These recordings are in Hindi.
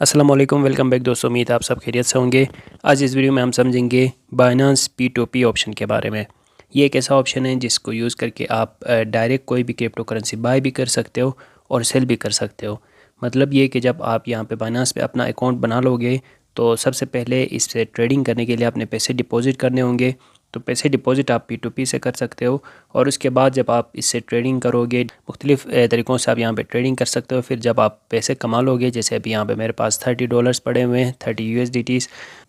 अस्सलाम वालेकुम, वेलकम बैक दोस्तों। उम्मीद है आप सब खैरियत से होंगे। आज इस वीडियो में हम समझेंगे बाइनेंस P2P ऑप्शन के बारे में। ये एक ऐसा ऑप्शन है जिसको यूज़ करके आप डायरेक्ट कोई भी क्रिप्टो करेंसी बाय भी कर सकते हो और सेल भी कर सकते हो। मतलब ये कि जब आप यहाँ पे बाइनेंस पे अपना अकाउंट बना लोगे तो सबसे पहले इससे ट्रेडिंग करने के लिए अपने पैसे डिपॉजिट करने होंगे। तो पैसे डिपॉजिट आप P2P से कर सकते हो और उसके बाद जब आप इससे ट्रेडिंग करोगे मुख्तलिफ तरीक़ों से आप यहाँ पे ट्रेडिंग कर सकते हो। फिर जब आप पैसे कमा लोगे, जैसे अभी यहाँ पे मेरे पास $30 पड़े हुए हैं, 30 USDTs,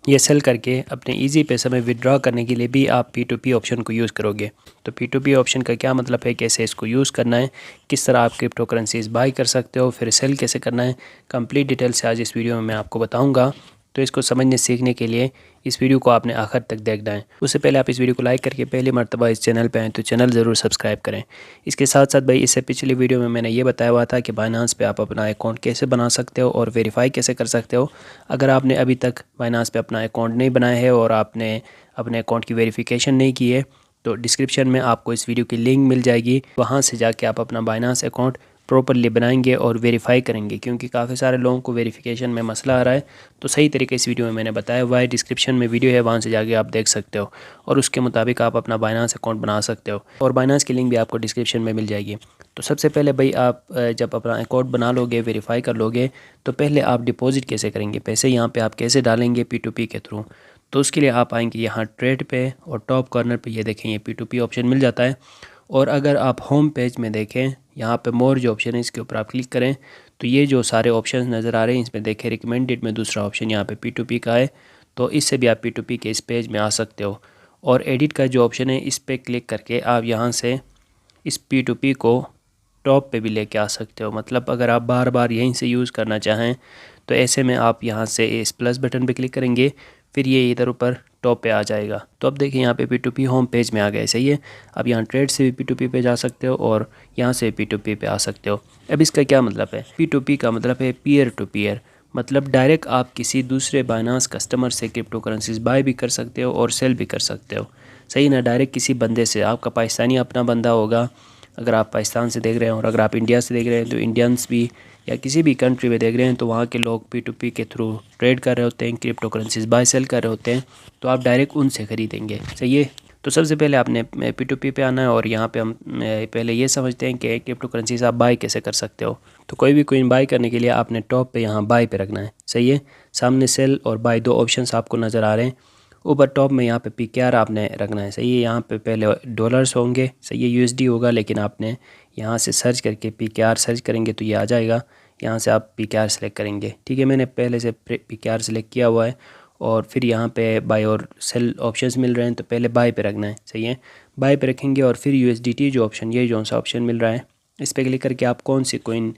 ये सेल करके अपने इजी पैसे में विड्रॉ करने के लिए भी आप P2P ऑप्शन को यूज़ करोगे। तो P2P ऑप्शन का क्या मतलब है, कैसे इसको यूज़ करना है, किस तरह आप क्रिप्टो करेंसीज बाई कर सकते हो, फिर सेल कैसे करना है, कंप्लीट डिटेल से आज इस वीडियो में मैं आपको बताऊँगा। तो इसको समझने सीखने के लिए इस वीडियो को आपने आखिर तक देखना है। उससे पहले आप इस वीडियो को लाइक करके पहली मर्तबा इस चैनल पे आएँ तो चैनल ज़रूर सब्सक्राइब करें। इसके साथ साथ भाई, इससे पिछली वीडियो में मैंने ये बताया हुआ था कि बाइनेंस पे आप अपना अकाउंट कैसे बना सकते हो और वेरीफाई कैसे कर सकते हो। अगर आपने अभी तक बाइनेंस पे अपना अकाउंट नहीं बनाया है और आपने अपने अकाउंट की वेरीफिकेशन नहीं की है तो डिस्क्रिप्शन में आपको इस वीडियो की लिंक मिल जाएगी। वहाँ से जाके आप अपना बाइनेंस अकाउंट प्रॉपरली बनाएंगे और वेरीफाई करेंगे, क्योंकि काफ़ी सारे लोगों को वेरिफिकेशन में मसला आ रहा है। तो सही तरीके इस वीडियो में मैंने बताया हुआ है, डिस्क्रिप्शन में वीडियो है, वहाँ से जाके आप देख सकते हो और उसके मुताबिक आप अपना बाइनेंस अकाउंट बना सकते हो और बाइनेंस की लिंक भी आपको डिस्क्रिप्शन में मिल जाएगी। तो सबसे पहले भाई, आप जब अपना अकाउंट बना लोगे, वेरीफाई कर लोगे, तो पहले आप डिपॉजिट कैसे करेंगे, पैसे यहाँ पर आप कैसे डालेंगे P2P के थ्रू। तो उसके लिए आप आएंगे यहाँ ट्रेड पे और टॉप कॉर्नर पे ये देखें, ये P2P ऑप्शन मिल जाता है। और अगर आप होम पेज में देखें, यहाँ पे मोर जो ऑप्शन है इसके ऊपर आप क्लिक करें तो ये जो सारे ऑप्शन नज़र आ रहे हैं इसमें देखें रिकमेंडेड में दूसरा ऑप्शन यहाँ पे P2P का है। तो इससे भी आप P2P के इस पेज में आ सकते हो। और एडिट का जो ऑप्शन है इस पर क्लिक करके आप यहाँ से इस P2P को टॉप पे भी लेके आ सकते हो। मतलब अगर आप बार बार यहीं से यूज़ करना चाहें तो ऐसे में आप यहाँ से इस प्लस बटन पे क्लिक करेंगे, फिर ये इधर ऊपर टॉप पे आ जाएगा। तो अब देखिए यहाँ पे P2P होम पेज में आ गया, सही है। अब यहाँ ट्रेड से भी P2P पे जा सकते हो और यहाँ से P2P पे आ सकते हो। अब इसका क्या मतलब है, P2P का मतलब है पीयर टू पीयर, मतलब डायरेक्ट आप किसी दूसरे बाइनेंस कस्टमर से क्रिप्टो करेंसीज बाय भी कर सकते हो और सेल भी कर सकते हो, सही ना। डायरेक्ट किसी बंदे से, आपका पाकिस्तानी अपना बंदा होगा अगर आप पाकिस्तान से देख रहे हैं, और अगर आप इंडिया से देख रहे हैं तो इंडियंस भी, या किसी भी कंट्री में देख रहे हैं तो वहाँ के लोग P2P के थ्रू ट्रेड कर रहे होते हैं, क्रिप्टो करेंसीज बाय सेल कर रहे होते हैं, तो आप डायरेक्ट उनसे ख़रीदेंगे, सही है। तो सबसे पहले आपने P2P पे आना है और यहाँ पे हम पहले ये समझते हैं कि क्रिप्टो करेंसीज आप बाय कैसे कर सकते हो। तो कोई भी कोइन बाय करने के लिए आपने टॉप पे यहाँ बाय पे रखना है, सही है। सामने सेल और बाय दो ऑप्शंस आपको नज़र आ रहे हैं। ऊपर टॉप में यहाँ पे PKR आपने रखना है, सही है। यहाँ पे पहले डॉलर्स होंगे, सही है, USD होगा, लेकिन आपने यहाँ से सर्च करके PKR सर्च करेंगे तो ये आ जाएगा। यहाँ से आप PKR सेलेक्ट करेंगे, ठीक है। मैंने पहले से PKR सेलेक्ट किया हुआ है। और फिर यहाँ पे बाय और सेल ऑप्शंस मिल रहे हैं, तो पहले बाय पे रखना है, सही है। बाय पे रखेंगे और फिर USDT जो ऑप्शन, ये जो सा ऑप्शन मिल रहा है, इस पर क्लिक करके आप कौन सी कोइन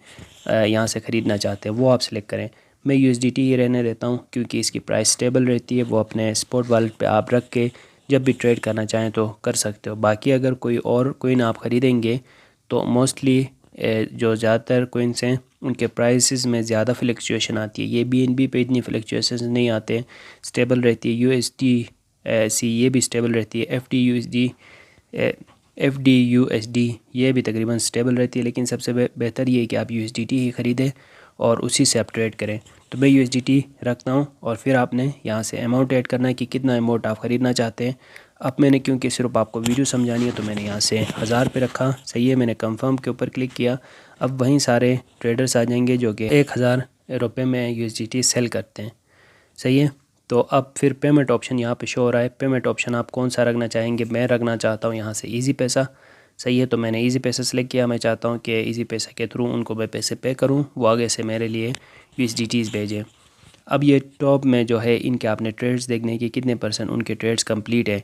यहाँ से ख़रीदना चाहते हैं वो आप सेलेक्ट करें। मैं USDT ही रहने देता हूँ क्योंकि इसकी प्राइस स्टेबल रहती है। वो अपने स्पॉट वॉलेट पे आप रख के जब भी ट्रेड करना चाहें तो कर सकते हो। बाकी अगर कोई और कोइन आप ख़रीदेंगे तो मोस्टली जो ज़्यादातर कोइंस हैं उनके प्राइसेस में ज़्यादा फ्लक्चुएशन आती है। ये BNB पे इतनी फ्लक्चुएशन नहीं आते, स्टेबल रहती है। USDC ये भी स्टेबल रहती है। FDUSD ये भी तकरीबन स्टेबल रहती है। लेकिन सबसे बेहतर ये है कि आप USDT ही ख़रीदें और उसी से आप ट्रेड करें। तो मैं USDT रखता हूँ और फिर आपने यहाँ से अमाउंट ऐड करना है कि कितना अमाउंट आप ख़रीदना चाहते हैं। अब मैंने क्योंकि सिर्फ आपको वीडियो समझानी है तो मैंने यहाँ से 1000 पे रखा, सही है। मैंने कंफर्म के ऊपर क्लिक किया। अब वहीं सारे ट्रेडर्स आ जाएंगे जो कि 1000 रुपये में USDT सेल करते हैं, सही है। तो अब फिर पेमेंट ऑप्शन यहाँ पे शो हो रहा है। पेमेंट ऑप्शन आप कौन सा रखना चाहेंगे, मैं रखना चाहता हूँ यहाँ से ईजी पैसा, सही है। तो मैंने ईजी पैसा सेलेक्ट किया। मैं चाहता हूँ कि ईजी पैसा के थ्रू उनको मैं पैसे पे करूँ, वो आगे से मेरे लिए USDTs भेजें। अब ये टॉप में जो है इनके आपने ट्रेड्स देखने की कितने % उनके ट्रेड्स कंप्लीट है।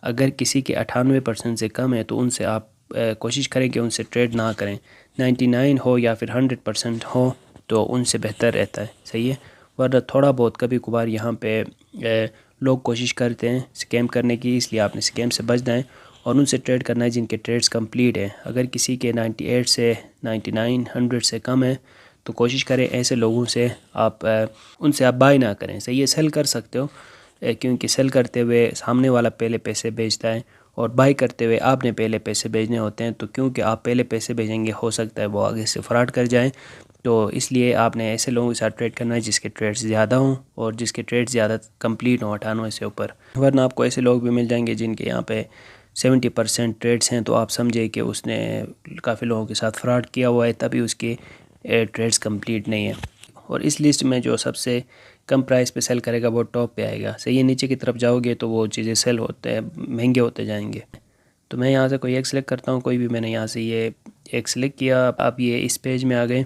अगर किसी के 98% से कम है तो उनसे आप कोशिश करें कि उनसे ट्रेड ना करें। 99 हो या फिर 100% हो तो उनसे बेहतर रहता है, सही है। वरना थोड़ा बहुत कभी कभार यहाँ पे लोग कोशिश करते हैं स्कैम करने की, इसलिए आपने स्कैम से बचना है और उनसे ट्रेड करना है जिनके ट्रेड्स कंप्लीट है। अगर किसी के 98 से 99 100 से कम है तो कोशिश करें ऐसे लोगों से आप उनसे आप बाय ना करें, सही है। सेल कर सकते हो क्योंकि सेल करते हुए सामने वाला पहले पैसे भेजता है और बाय करते हुए आपने पहले पैसे भेजने होते हैं। तो क्योंकि आप पहले पैसे भेजेंगे हो सकता है वो आगे से फ्रॉड कर जाएं। तो इसलिए आपने ऐसे लोगों के साथ ट्रेड करना है जिसके ट्रेड्स ज़्यादा हों और जिसके ट्रेड्स ज़्यादा कंप्लीट हों 98 से ऊपर, वरना आपको ऐसे लोग भी मिल जाएंगे जिनके यहाँ पे 70% ट्रेड्स हैं, तो आप समझे कि उसने काफ़ी लोगों के साथ फ्रॉड किया हुआ है, तभी उसके ट्रेड्स कंप्लीट नहीं है। और इस लिस्ट में जो सबसे कम प्राइस पे सेल करेगा वो टॉप पे आएगा। सही है, नीचे की तरफ जाओगे तो वो चीज़ें सेल होते हैं, महंगे होते जाएंगे। तो मैं यहाँ से कोई एक सिलेक्ट करता हूँ, कोई भी मैंने यहाँ से ये एक सिलेक्ट किया। आप ये इस पेज में आ गए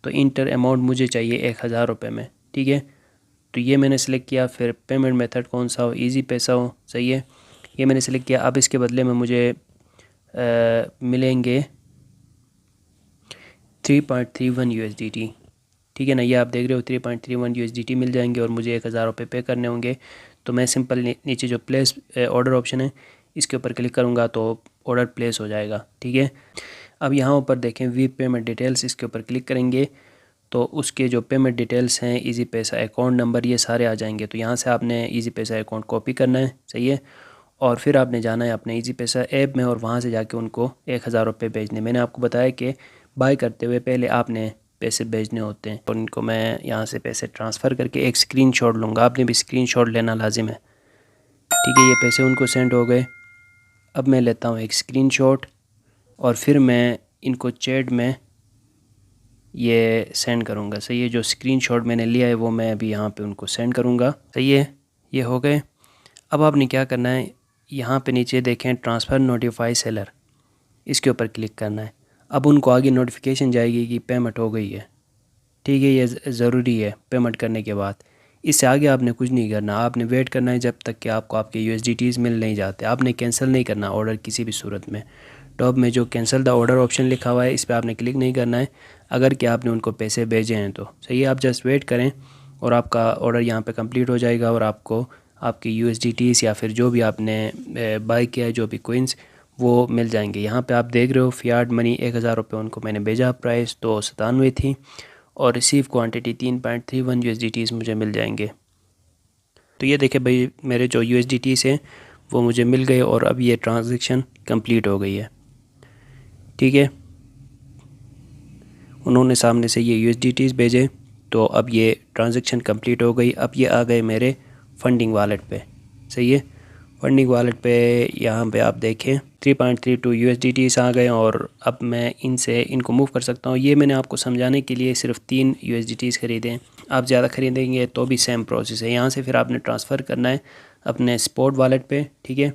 तो इंटर अमाउंट मुझे चाहिए 1000 रुपये में, ठीक है। तो ये मैंने सेलेक्ट किया। फिर पेमेंट मेथड कौन सा हो, इजी पैसा हो, सही है, ये मैंने सेलेक्ट किया। अब इसके बदले में मुझे मिलेंगे 3.31 USDT, ठीक है ना। ये आप देख रहे हो 3.31 USDT मिल जाएंगे और मुझे 1000 रुपये पे करने होंगे। तो मैं सिंपल नीचे जो प्लेस ऑर्डर ऑप्शन है इसके ऊपर क्लिक करूँगा तो ऑर्डर प्लेस हो जाएगा, ठीक है। अब यहाँ ऊपर देखें वी पेमेंट डिटेल्स, इसके ऊपर क्लिक करेंगे तो उसके जो पेमेंट डिटेल्स हैं, इजी पैसा अकाउंट नंबर, ये सारे आ जाएंगे। तो यहाँ से आपने इजी पैसा अकाउंट कॉपी करना है, सही है, और फिर आपने जाना है अपने इजी पैसा ऐप में और वहाँ से जाके उनको 1000 रुपये भेजने। मैंने आपको बताया कि बाय करते हुए पहले आपने पैसे भेजने होते हैं। और इनको मैं यहाँ से पैसे ट्रांसफ़र करके एक स्क्रीनशॉट लूँगा, आपने भी स्क्रीनशॉट लेना लाजिम है, ठीक है। ये पैसे उनको सेंड हो गए। अब मैं लेता हूँ एक स्क्रीनशॉट और फिर मैं इनको चैट में ये सेंड करूँगा, सही है। जो स्क्रीनशॉट मैंने लिया है वो मैं अभी यहाँ पे उनको सेंड करूँगा, सही है। ये हो गए। अब आपने क्या करना है, यहाँ पे नीचे देखें ट्रांसफ़र नोटिफाई सेलर, इसके ऊपर क्लिक करना है। अब उनको आगे नोटिफिकेशन जाएगी कि पेमेंट हो गई है, ठीक है। ये ज़रूरी है पेमेंट करने के बाद। इससे आगे आपने कुछ नहीं करना, आपने वेट करना है जब तक कि आपको आपके USDTs मिल नहीं जाते। आपने कैंसिल नहीं करना ऑर्डर किसी भी सूरत में। टॉप में जो कैंसिल द ऑर्डर ऑप्शन लिखा हुआ है इस पर आपने क्लिक नहीं करना है अगर कि आपने उनको पैसे भेजे हैं तो, सही है। आप जस्ट वेट करें और आपका ऑर्डर यहाँ पे कंप्लीट हो जाएगा और आपको आपके USDTs या फिर जो भी आपने बाय किया है, जो भी कोइंस, वो मिल जाएंगे। यहाँ पे आप देख रहे हो फियाट मनी 1000 रुपये उनको मैंने भेजा, प्राइस तो 97 थी और रिसीव क्वांटिटी 3.31 USDTs मुझे मिल जाएंगे। तो ये देखे भाई मेरे जो USDTs हैं वो मुझे मिल गए और अब ये ट्रांजैक्शन कंप्लीट हो गई है, ठीक है। उन्होंने सामने से ये USDTs भेजे तो अब ये ट्रांजैक्शन कंप्लीट हो गई। अब ये आ गए मेरे फंडिंग वॉलेट पे, सही है। फंडिंग वॉलेट पे यहाँ पे आप देखें 3.32 USDTs आ गए और अब मैं इनको मूव कर सकता हूँ। ये मैंने आपको समझाने के लिए सिर्फ 3 USDTs ख़रीदे, आप ज़्यादा ख़रीदेंगे तो भी सेम प्रोसेस है। यहाँ से फिर आपने ट्रांसफ़र करना है अपने स्पॉट वॉलेट पे, ठीक है,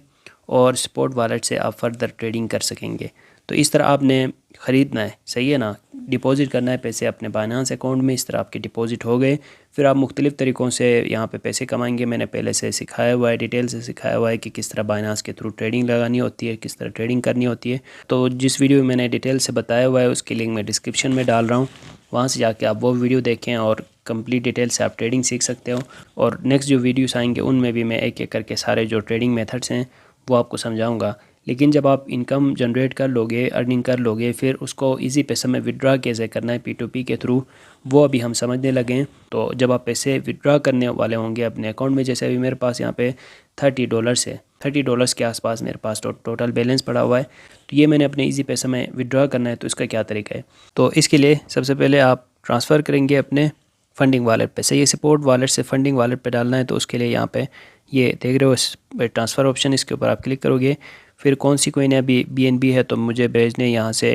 और स्पॉट वॉलेट से आप फर्दर ट्रेडिंग कर सकेंगे। तो इस तरह आपने ख़रीदना है, सही है ना। डिपॉज़िट करना है पैसे अपने बाइनेंस अकाउंट में, इस तरह आपके डिपॉज़िट हो गए। फिर आप मुख्तलिफ़ तरीक़ों से यहाँ पे पैसे कमाएंगे। मैंने पहले से सिखाया हुआ है, डिटेल से सिखाया हुआ है कि किस तरह बाइनेंस के थ्रू ट्रेडिंग लगानी होती है, किस तरह ट्रेडिंग करनी होती है। तो जिस वीडियो में मैंने डिटेल से बताया हुआ है उसकी लिंक मैं डिस्क्रिप्शन में डाल रहा हूँ, वहाँ से जाके आप वो वीडियो देखें और कंप्लीट डिटेल से आप ट्रेडिंग सीख सकते हो। और नेक्स्ट जो वीडियोस आएंगे उनमें भी मैं एक एक करके सारे जो ट्रेडिंग मेथड्स हैं वो आपको समझाऊंगा। लेकिन जब आप इनकम जनरेट कर लोगे, अर्निंग कर लोगे, फिर उसको इजी पैसे में विड्रा कैसे करना है P2P के थ्रू, वो अभी हम समझने लगे हैं। तो जब आप पैसे विड्रा करने वाले होंगे अपने अकाउंट में, जैसे अभी मेरे पास यहाँ पे $30 है, $30 के आसपास मेरे पास टोटल बैलेंस पड़ा हुआ है। तो ये मैंने अपने इजी पैसे में विड्रा करना है, तो इसका क्या तरीका है। तो इसके लिए सबसे पहले आप ट्रांसफ़र करेंगे अपने फंडिंग वॉलेट पे, सही है। सपोर्ट वॉलेट से फंडिंग वॉलेट पे डालना है, तो उसके लिए यहाँ पे ये देख रहे हो ट्रांसफ़र ऑप्शन, इसके ऊपर आप क्लिक करोगे। फिर कौन सी कोइन है, अभी BNB है, तो मुझे भेजने यहाँ से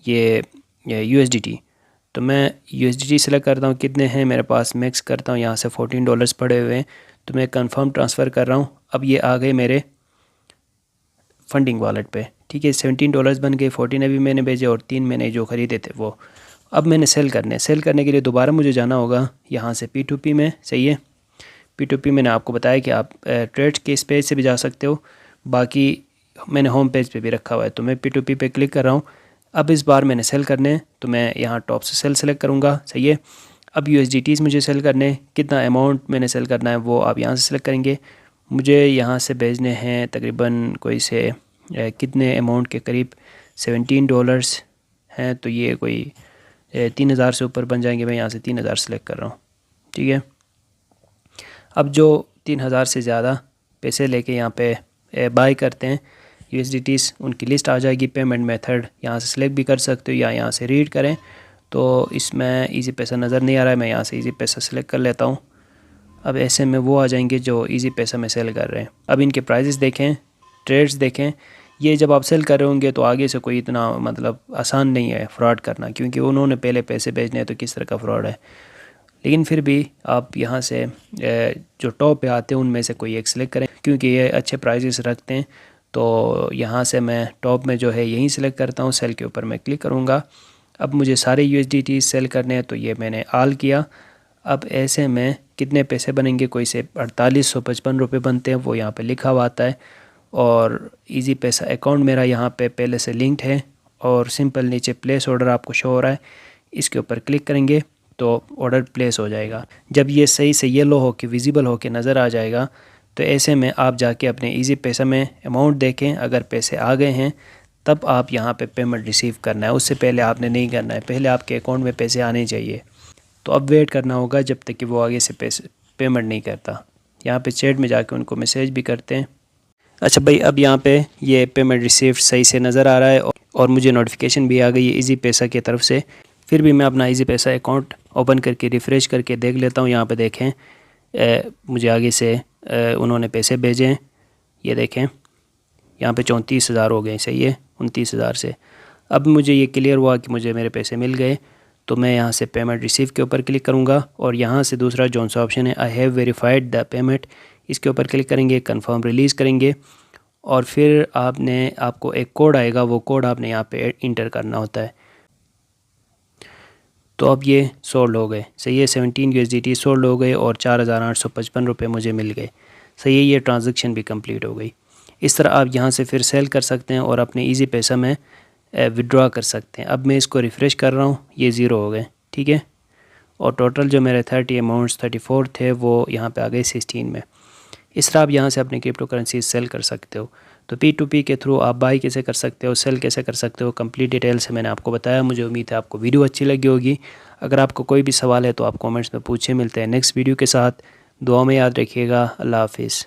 ये USDT। तो मैं USDT सेलेक्ट करता हूँ, कितने हैं मेरे पास, मैक्स करता हूँ, यहाँ से $14 पड़े हुए हैं, तो मैं कंफर्म ट्रांसफ़र कर रहा हूँ। अब ये आ गए मेरे फंडिंग वॉलेट पे, ठीक है। $17 बन गए, 14 अभी मैंने भेजे और 3 मैंने जो ख़रीदे थे वो। अब मैंने सेल करने के लिए दोबारा मुझे जाना होगा यहाँ से P2P में, सही है। P2P मैंने आपको बताया कि आप ट्रेड के इस पेज से भी जा सकते हो, बाकी मैंने होम पेज पे भी रखा हुआ है। तो मैं P2P पे क्लिक कर रहा हूँ। अब इस बार मैंने सेल करने हैं, तो मैं यहाँ टॉप से सेल सेलेक्ट करूँगा, सही है। अब USDTs मुझे सेल करने, कितना अमाउंट मैंने सेल करना है वो आप यहाँ से सेलेक्ट करेंगे। मुझे यहाँ से भेजने हैं तकरीबन कोई से कितने अमाउंट के करीब $17 हैं, तो ये कोई 3000 से ऊपर बन जाएंगे। मैं यहाँ से 3000 सेलेक्ट कर रहा हूँ, ठीक है। अब जो 3000 से ज़्यादा पैसे लेके यहाँ पे बाय करते हैं USDTs, उनकी लिस्ट आ जाएगी। पेमेंट मेथड यहाँ से सिलेक्ट भी कर सकते हो या यहाँ से रीड करें तो इसमें इजी पैसा नज़र नहीं आ रहा है। मैं यहाँ से इजी पैसा सेलेक्ट कर लेता हूँ। अब ऐसे में वो आ जाएंगे जो इजी पैसा में सेल कर रहे हैं। अब इनके प्राइजेस देखें, ट्रेड्स देखें। ये जब आप सेल कर रहे होंगे तो आगे से कोई इतना मतलब आसान नहीं है फ्रॉड करना, क्योंकि उन्होंने पहले पैसे भेजने हैं तो किस तरह का फ्रॉड है। लेकिन फिर भी आप यहाँ से जो टॉप पे आते हैं उनमें से कोई एक सिलेक्ट करें, क्योंकि ये अच्छे प्राइजेस रखते हैं। तो यहाँ से मैं टॉप में जो है यहीं सिलेक्ट करता हूँ, सेल के ऊपर मैं क्लिक करूँगा। अब मुझे सारे USDT सेल करने हैं तो ये मैंने ऑल किया। अब ऐसे में कितने पैसे बनेंगे, कोई से 4855 रुपये बनते हैं, वो यहाँ पे लिखा हुआ आता है। और इजी पैसा अकाउंट मेरा यहाँ पे पहले से लिंक्ड है और सिंपल नीचे प्लेस ऑर्डर आपको शो हो रहा है, इसके ऊपर क्लिक करेंगे तो ऑर्डर प्लेस हो जाएगा। जब ये सही से येलो हो के विजिबल हो के नज़र आ जाएगा तो ऐसे में आप जाके अपने इजी पैसा में अमाउंट देखें। अगर पैसे आ गए हैं तब आप यहाँ पे पेमेंट रिसीव करना है, उससे पहले आपने नहीं करना है। पहले आपके अकाउंट में पैसे आने चाहिए। तो अब वेट करना होगा जब तक कि वो आगे से पैसे पेमेंट नहीं करता। यहाँ पे चैट में जाके उनको मैसेज भी करते हैं। अच्छा भाई, अब यहाँ पे ये पेमेंट रिसीव्ड सही से नज़र आ रहा है और मुझे नोटिफिकेशन भी आ गई है इजी पैसा की तरफ से। फिर भी मैं अपना इजी पैसा अकाउंट ओपन करके रिफ़्रेश करके देख लेता हूँ। यहाँ पे देखें मुझे आगे से उन्होंने पैसे भेजे हैं। ये देखें यहाँ पे 34,000 हो गए, सही है 29,000 से। अब मुझे ये क्लियर हुआ कि मुझे मेरे पैसे मिल गए। तो मैं यहाँ से पेमेंट रिसीव के ऊपर क्लिक करूँगा और यहाँ से दूसरा जौन सा ऑप्शन है I have verified the payment, इसके ऊपर क्लिक करेंगे, कंफर्म रिलीज़ करेंगे और फिर आपको एक कोड आएगा, वो कोड आपने यहाँ पे इंटर करना होता है। तो अब ये सोल्ड हो गए, सही है 17 USDT सोल्ड हो गए और 4,855 रुपये मुझे मिल गए, सही है। ये ट्रांजैक्शन भी कंप्लीट हो गई। इस तरह आप यहाँ से फिर सेल कर सकते हैं और अपने इजी पैसा में विड्रॉ कर सकते हैं। अब मैं इसको रिफ़्रेश कर रहा हूँ, ये ज़ीरो हो गए, ठीक है। और टोटल जो मेरे 30 अमाउंट्स 34 थे वो यहाँ पे आ गए 16 में। इस तरह आप यहाँ से अपनी क्रिप्टो करेंसी सेल कर सकते हो। तो P2P के थ्रू आप बाई कैसे कर सकते हो, सेल कैसे कर सकते हो, कंप्लीट डिटेल से मैंने आपको बताया। मुझे उम्मीद है आपको वीडियो अच्छी लगी होगी। अगर आपको कोई भी सवाल है तो आप कमेंट्स में पूछें। मिलते हैं नेक्स्ट वीडियो के साथ। दुआ में याद रखिएगा। अल्लाह हाफिज़।